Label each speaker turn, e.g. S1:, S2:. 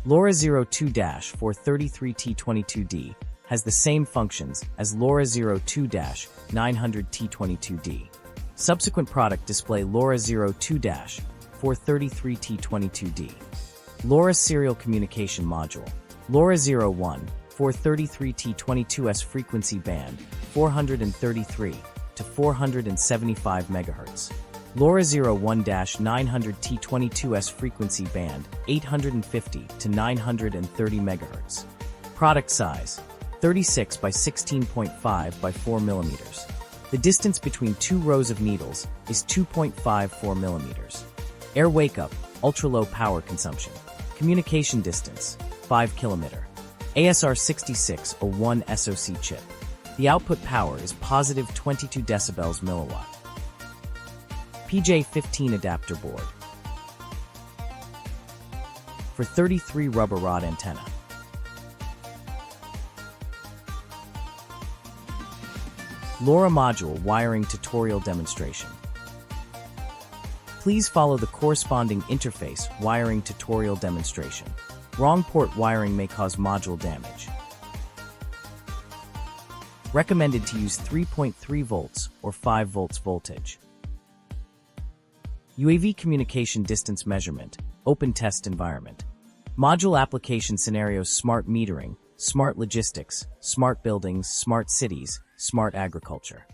S1: LR02-433T22D has the same functions as LR02-900T22D. Subsequent product display LR02-433T22D. LoRa Serial Communication Module. LR01, 433T22S frequency band, 433 to 475 MHz. LR01-900T22S frequency band, 850 to 930 MHz. Product size, 36 by 16.5 by 4 mm. The distance between two rows of needles is 2.54 mm. Air wake-up, ultra-low power consumption. Communication distance, 5 km. ASR6601 SoC chip. The output power is positive 22 decibels milliwatt. PJ15 adapter board. For 33 rubber rod antenna. LoRa module wiring tutorial demonstration. Please follow the corresponding interface wiring tutorial demonstration. Wrong port wiring may cause module damage. Recommended to use 3.3 volts or 5 volts voltage. UAV communication distance measurement, open test environment. Module application scenarios: smart metering, smart logistics, smart buildings, smart cities, smart agriculture.